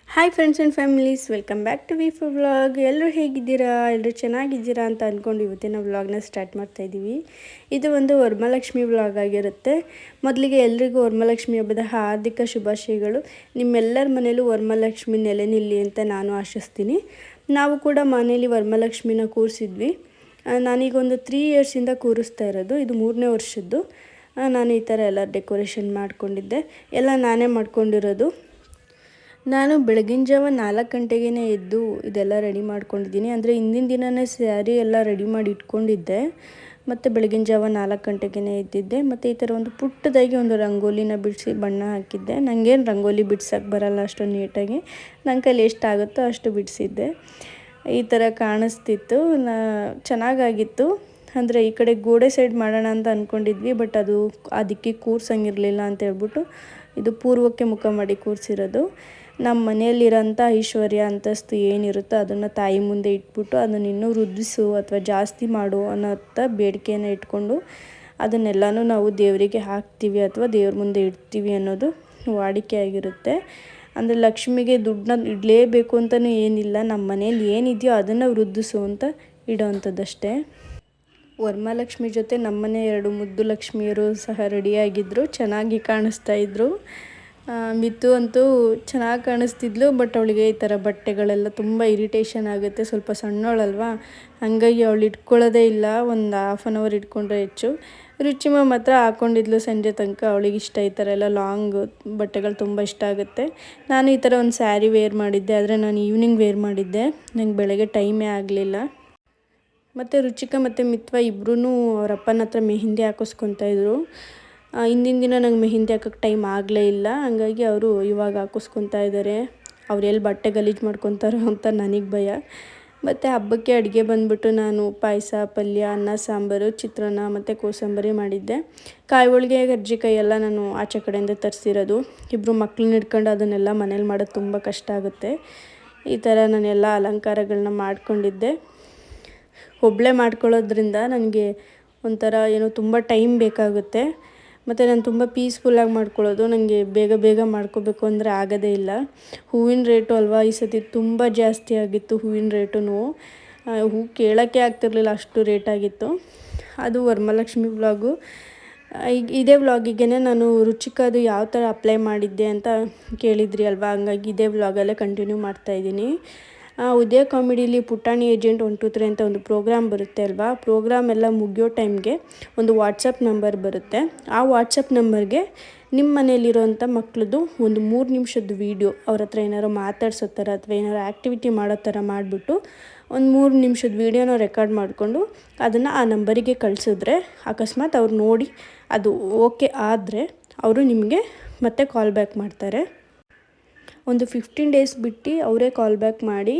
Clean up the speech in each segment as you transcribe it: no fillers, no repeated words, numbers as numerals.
Hi friends and families, welcome back to ವಿ4 vlog. ಎಲ್ಲರೂ ಹೇಗಿದ್ದೀರಾ? ಎಲ್ಲರೂ ಚೆನ್ನಾಗಿದ್ದೀರಾ ಅಂತ ಅಂದ್ಕೊಂಡು ಇವತ್ತಿನ ವ್ಲಾಗ್ನ ಸ್ಟಾರ್ಟ್ ಮಾಡ್ತಾಯಿದ್ದೀವಿ. ಇದು ಒಂದು ವರಮಹಾಲಕ್ಷ್ಮಿ ವ್ಲಾಗ್ ಆಗಿರುತ್ತೆ. ಮೊದಲಿಗೆ ಎಲ್ರಿಗೂ ವರಮಹಾಲಕ್ಷ್ಮಿ ಹಬ್ಬದ ಹಾರ್ದಿಕ ಶುಭಾಶಯಗಳು. ನಿಮ್ಮೆಲ್ಲರ ಮನೇಲೂ ವರಮಹಾಲಕ್ಷ್ಮಿ ನೆಲೆ ನಿಲ್ಲಿ ಅಂತ ನಾನು ಆಶಿಸ್ತೀನಿ. ನಾವು ಕೂಡ ಮನೇಲಿ ವರಮಹಾಲಕ್ಷ್ಮಿನ ಕೂರಿಸಿದ್ವಿ. ನಾನೀಗ ಒಂದು 3 ಇಯರ್ಸಿಂದ ಕೂರಿಸ್ತಾ ಇರೋದು. ಇದು 3ನೇ ವರ್ಷದ್ದು. ನಾನು ಈ ಥರ ಎಲ್ಲ ಡೆಕೋರೇಷನ್ ಮಾಡ್ಕೊಂಡಿದ್ದೆ. ಎಲ್ಲ ನಾನೇ ಮಾಡ್ಕೊಂಡಿರೋದು. ನಾನು ಬೆಳಗಿನ ಜಾವ 4 ಗಂಟೆಗೇ ಎದ್ದು ಇದೆಲ್ಲ ರೆಡಿ ಮಾಡ್ಕೊಂಡಿದ್ದೀನಿ. ಅಂದರೆ ಹಿಂದಿನ ದಿನವೇ ಸ್ಯಾರಿ ಎಲ್ಲ ರೆಡಿ ಮಾಡಿ ಇಟ್ಕೊಂಡಿದ್ದೆ. ಮತ್ತು ಬೆಳಗಿನ ಜಾವ 4 ಗಂಟೆಗೇ ಎದ್ದಿದ್ದೆ. ಮತ್ತು ಈ ಥರ ಒಂದು ಪುಟ್ಟದಾಗಿ ಒಂದು ರಂಗೋಲಿನ ಬಿಡಿಸಿ ಬಣ್ಣ ಹಾಕಿದ್ದೆ. ನನಗೇನು ರಂಗೋಲಿ ಬಿಡ್ಸೋಕ್ಕೆ ಬರಲ್ಲ ಅಷ್ಟು ನೀಟಾಗಿ. ನನ್ನ ಕೈಲಿ ಎಷ್ಟಾಗುತ್ತೋ ಅಷ್ಟು ಬಿಡಿಸಿದ್ದೆ. ಈ ಥರ ಕಾಣಿಸ್ತಿತ್ತು. ಚೆನ್ನಾಗಾಗಿತ್ತು. ಅಂದರೆ ಈ ಕಡೆ ಗೋಡೆ ಸೈಡ್ ಮಾಡೋಣ ಅಂತ ಅಂದ್ಕೊಂಡಿದ್ವಿ. ಬಟ್ ಅದು ಅದಕ್ಕೆ ಕೂರ್ಸಂಗಿರಲಿಲ್ಲ ಅಂತ ಹೇಳ್ಬಿಟ್ಟು ಇದು ಪೂರ್ವಕ್ಕೆ ಮುಖ ಮಾಡಿ ಕೂರಿಸಿರೋದು. ನಮ್ಮ ಮನೆಯಲ್ಲಿರೋಂಥ ಐಶ್ವರ್ಯ ಅಂತಸ್ತು ಏನಿರುತ್ತೋ ಅದನ್ನು ತಾಯಿ ಮುಂದೆ ಇಟ್ಬಿಟ್ಟು ಅದನ್ನು ಇನ್ನೂ ವೃದ್ಧಿಸು ಅಥವಾ ಜಾಸ್ತಿ ಮಾಡು ಅನ್ನೋಂಥ ಬೇಡಿಕೆಯನ್ನು ಇಟ್ಕೊಂಡು ಅದನ್ನೆಲ್ಲನೂ ನಾವು ದೇವರಿಗೆ ಹಾಕ್ತೀವಿ ಅಥವಾ ದೇವ್ರ ಮುಂದೆ ಇಡ್ತೀವಿ ಅನ್ನೋದು ವಾಡಿಕೆ ಆಗಿರುತ್ತೆ. ಅಂದರೆ ಲಕ್ಷ್ಮಿಗೆ ದುಡ್ಡನ್ನ ಇಡಲೇಬೇಕು ಅಂತಲೂ ಏನಿಲ್ಲ. ನಮ್ಮ ಮನೇಲಿ ಏನಿದೆಯೋ ಅದನ್ನು ವೃದ್ಧಿಸು ಅಂತ ಇಡೋವಂಥದ್ದಷ್ಟೇ. ವರಮಹಾಲಕ್ಷ್ಮಿ ಜೊತೆ ನಮ್ಮನೆ 2 ಮುದ್ದು ಲಕ್ಷ್ಮಿಯರು ಸಹ ರೆಡಿಯಾಗಿದ್ದರು. ಚೆನ್ನಾಗಿ ಕಾಣಿಸ್ತಾಯಿದ್ರು. ಮಿತ್ತು ಅಂತೂ ಚೆನ್ನಾಗಿ ಕಾಣಿಸ್ತಿದ್ಲು. ಬಟ್ ಅವಳಿಗೆ ಈ ಥರ ಬಟ್ಟೆಗಳೆಲ್ಲ ತುಂಬ ಇರಿಟೇಷನ್ ಆಗುತ್ತೆ. ಸ್ವಲ್ಪ ಸಣ್ಣವಳಲ್ವಾ, ಹಾಗಾಗಿ ಅವಳು ಇಟ್ಕೊಳ್ಳೋದೇ ಇಲ್ಲ. ಒಂದು ½ ಆನ್ ಅವರ್ ಇಟ್ಕೊಂಡ್ರೆ ಹೆಚ್ಚು. ರುಚಿಮ ಮಾತ್ರ ಹಾಕ್ಕೊಂಡಿದ್ಲು ಸಂಜೆ ತನಕ. ಅವಳಿಗೆ ಇಷ್ಟ ಈ ಥರ ಎಲ್ಲ ಲಾಂಗ್ ಬಟ್ಟೆಗಳು ತುಂಬ ಇಷ್ಟ ಆಗುತ್ತೆ. ನಾನು ಈ ಥರ ಒಂದು ಸ್ಯಾರಿ ವೇರ್ ಮಾಡಿದ್ದೆ. ಆದರೆ ನಾನು ಈವ್ನಿಂಗ್ ವೇರ್ ಮಾಡಿದ್ದೆ. ನಂಗೆ ಬೆಳಗ್ಗೆ ಟೈಮೇ ಆಗಲಿಲ್ಲ. ಮತ್ತು ರುಚಿಕ ಮತ್ತು ಮಿತ್ವ ಇಬ್ಬರೂ ಅವ್ರ ಅಪ್ಪನ ಹತ್ರ ಮೆಹಂದಿ ಹಾಕಿಸ್ಕೊತಾಯಿದ್ರು. ಹಿಂದಿನ ದಿನ ನಂಗೆ ಮೆಹಂದಿ ಹಾಕೋಕ್ಕೆ ಟೈಮ್ ಆಗಲೇ ಇಲ್ಲ. ಹಂಗಾಗಿ ಅವರು ಇವಾಗ ಹಾಕಿಸ್ಕೊತಾ ಇದ್ದಾರೆ. ಅವ್ರು ಎಲ್ಲಿ ಬಟ್ಟೆ ಗಲೀಜು ಮಾಡ್ಕೊತಾರೋ ಅಂತ ನನಗೆ ಭಯ. ಮತ್ತು ಹಬ್ಬಕ್ಕೆ ಅಡುಗೆ ಬಂದುಬಿಟ್ಟು ನಾನು ಪಾಯಸ, ಪಲ್ಯ, ಅನ್ನ, ಸಾಂಬಾರು, ಚಿತ್ರಾನ್ನ ಮತ್ತು ಕೋಸಂಬರಿ ಮಾಡಿದ್ದೆ. ಕಾಯಿ ಹೋಳಿಗೆ, ಕರ್ಜಿಕಾಯಿ ಎಲ್ಲ ನಾನು ಆಚೆ ಕಡೆಯಿಂದ ತರಿಸಿರೋದು. ಇಬ್ಬರು ಮಕ್ಕಳನ್ನ ಹಿಡ್ಕೊಂಡು ಅದನ್ನೆಲ್ಲ ಮನೇಲಿ ಮಾಡೋದು ತುಂಬ ಕಷ್ಟ ಆಗುತ್ತೆ. ಈ ಥರ ನಾನೆಲ್ಲ ಅಲಂಕಾರಗಳನ್ನ ಮಾಡ್ಕೊಂಡಿದ್ದೆ. ಒಬ್ಬಳೇ ಮಾಡ್ಕೊಳ್ಳೋದ್ರಿಂದ ನನಗೆ ಒಂಥರ ಏನೋ ತುಂಬ ಟೈಮ್ ಬೇಕಾಗುತ್ತೆ. ಮತ್ತು ನಾನು ತುಂಬ ಪೀಸ್ಫುಲ್ಲಾಗಿ ಮಾಡ್ಕೊಳ್ಳೋದು. ನನಗೆ ಬೇಗ ಬೇಗ ಮಾಡ್ಕೋಬೇಕು ಅಂದರೆ ಆಗೋದೇ ಇಲ್ಲ. ಹೂವಿನ ರೇಟು ಅಲ್ವಾ, ಈ ಸತಿ ತುಂಬ ಜಾಸ್ತಿ ಆಗಿತ್ತು ಹೂವಿನ ರೇಟು. ಹೂ ಕೇಳೋಕ್ಕೆ ಆಗ್ತಿರ್ಲಿಲ್ಲ, ಅಷ್ಟು ರೇಟ್ ಆಗಿತ್ತು. ಅದು ವರಮಹಾಲಕ್ಷ್ಮಿ ವ್ಲಾಗು. ಇದೇ ವ್ಲಾಗಿಗೆ ನಾನು ರುಚಿಕದು ಯಾವ ಥರ ಅಪ್ಲೈ ಮಾಡಿದ್ದೆ ಅಂತ ಕೇಳಿದ್ರಿ ಅಲ್ವಾ, ಹಂಗಾಗಿ ಇದೇ ವ್ಲಾಗಲ್ಲೇ ಕಂಟಿನ್ಯೂ ಮಾಡ್ತಾಯಿದ್ದೀನಿ. ಉದಯ ಕಾಮಿಡಿಲಿ ಪುಟಾಣಿ ಏಜೆಂಟ್ 1 2 3 ಅಂತ ಒಂದು ಪ್ರೋಗ್ರಾಮ್ ಬರುತ್ತೆ ಅಲ್ವಾ. ಪ್ರೋಗ್ರಾಮ್ ಎಲ್ಲ ಮುಗಿಯೋ ಟೈಮ್ಗೆ ಒಂದು ವಾಟ್ಸಪ್ ನಂಬರ್ ಬರುತ್ತೆ. ಆ ವಾಟ್ಸಪ್ ನಂಬರ್ಗೆ ನಿಮ್ಮ ಮನೇಲಿರೋಂಥ ಮಕ್ಕಳದು ಒಂದು 3 ನಿಮಿಷದ ವೀಡಿಯೋ, ಅವ್ರ ಹತ್ರ ಏನಾರು ಮಾತಾಡ್ಸೋ ಥರ ಅಥವಾ ಏನಾರು ಆ್ಯಕ್ಟಿವಿಟಿ ಮಾಡೋ ಥರ ಮಾಡಿಬಿಟ್ಟು ಒಂದು 3 ನಿಮಿಷದ ವೀಡಿಯೋನ ರೆಕಾರ್ಡ್ ಮಾಡಿಕೊಂಡು ಅದನ್ನು ಆ ನಂಬರಿಗೆ ಕಳಿಸಿದ್ರೆ ಅಕಸ್ಮಾತ್ ಅವ್ರು ನೋಡಿ ಅದು ಓಕೆ ಆದರೆ ಅವರು ನಿಮಗೆ ಮತ್ತೆ ಕಾಲ್ ಬ್ಯಾಕ್ ಮಾಡ್ತಾರೆ. ಒಂದು 15 ಡೇಸ್ ಬಿಟ್ಟು ಅವರೇ ಕಾಲ್ ಬ್ಯಾಕ್ ಮಾಡಿ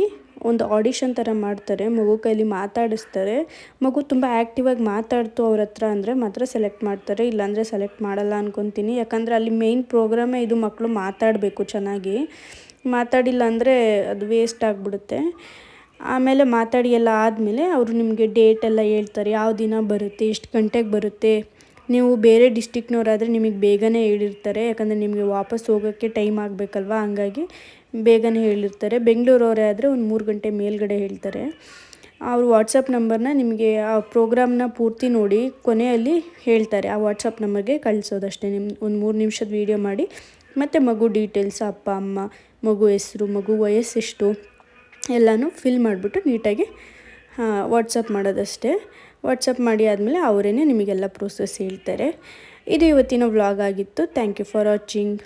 ಒಂದು ಆಡಿಷನ್ ಥರ ಮಾಡ್ತಾರೆ. ಮಗು ಕೈಲಿ ಮಾತಾಡಿಸ್ತಾರೆ. ಮಗು ತುಂಬ ಆ್ಯಕ್ಟಿವಾಗಿ ಮಾತಾಡ್ತು ಅವ್ರ ಹತ್ರ ಅಂದರೆ ಮಾತ್ರ ಸೆಲೆಕ್ಟ್ ಮಾಡ್ತಾರೆ. ಇಲ್ಲಾಂದರೆ ಸೆಲೆಕ್ಟ್ ಮಾಡಲ್ಲ ಅಂದ್ಕೊತೀನಿ. ಯಾಕಂದರೆ ಅಲ್ಲಿ ಮೇಯ್ನ್ ಪ್ರೋಗ್ರಾಮೇ ಇದು, ಮಕ್ಕಳು ಮಾತಾಡಬೇಕು ಚೆನ್ನಾಗಿ. ಮಾತಾಡಿಲ್ಲ ಅಂದರೆ ಅದು ವೇಸ್ಟ್ ಆಗಿಬಿಡುತ್ತೆ. ಆಮೇಲೆ ಮಾತಾಡಿ ಎಲ್ಲ ಆದಮೇಲೆ ಅವರು ನಿಮಗೆ ಡೇಟೆಲ್ಲ ಹೇಳ್ತಾರೆ. ಯಾವ ದಿನ ಬರುತ್ತೆ, ಎಷ್ಟು ಗಂಟೆಗೆ ಬರುತ್ತೆ. ನೀವು ಬೇರೆ ಡಿಸ್ಟಿಕ್ನವರಾದರೆ ನಿಮಗೆ ಬೇಗನೆ ಹೇಳಿರ್ತಾರೆ. ಯಾಕಂದರೆ ನಿಮಗೆ ವಾಪಸ್ ಹೋಗೋಕ್ಕೆ ಟೈಮ್ ಆಗಬೇಕಲ್ವ, ಹಂಗಾಗಿ ಬೇಗನೆ ಹೇಳಿರ್ತಾರೆ. ಬೆಂಗಳೂರವರೇ ಆದರೆ ಒಂದು 3 ಗಂಟೆ ಮೇಲ್ಗಡೆ ಹೇಳ್ತಾರೆ. ಅವ್ರ ವಾಟ್ಸಪ್ ನಂಬರ್ನ ನಿಮಗೆ ಆ ಪ್ರೋಗ್ರಾಮ್ನ ಪೂರ್ತಿ ನೋಡಿ ಕೊನೆಯಲ್ಲಿ ಹೇಳ್ತಾರೆ. ಆ ವಾಟ್ಸಪ್ ನಂಬರ್ಗೆ ಕಳಿಸೋದಷ್ಟೇ. ಒಂದು 3 ನಿಮಿಷದ ವೀಡಿಯೋ ಮಾಡಿ ಮತ್ತು ಮಗು ಡೀಟೇಲ್ಸ್, ಅಪ್ಪ ಅಮ್ಮ, ಮಗು ಹೆಸರು, ಮಗು ವಯಸ್ಸೆಷ್ಟು ಎಲ್ಲನೂ ಫಿಲ್ ಮಾಡಿಬಿಟ್ಟು ನೀಟಾಗಿ ವಾಟ್ಸಪ್ ಮಾಡೋದಷ್ಟೇ. ವಾಟ್ಸಪ್ ಮಾಡಿ ಆದಮೇಲೆ ಅವರೇ ನಿಮಗೆಲ್ಲ ಪ್ರೋಸೆಸ್ ಹೇಳ್ತಾರೆ. ಇದು ಇವತ್ತಿನ ವ್ಲಾಗ್ ಆಗಿತ್ತು. Thank you for watching.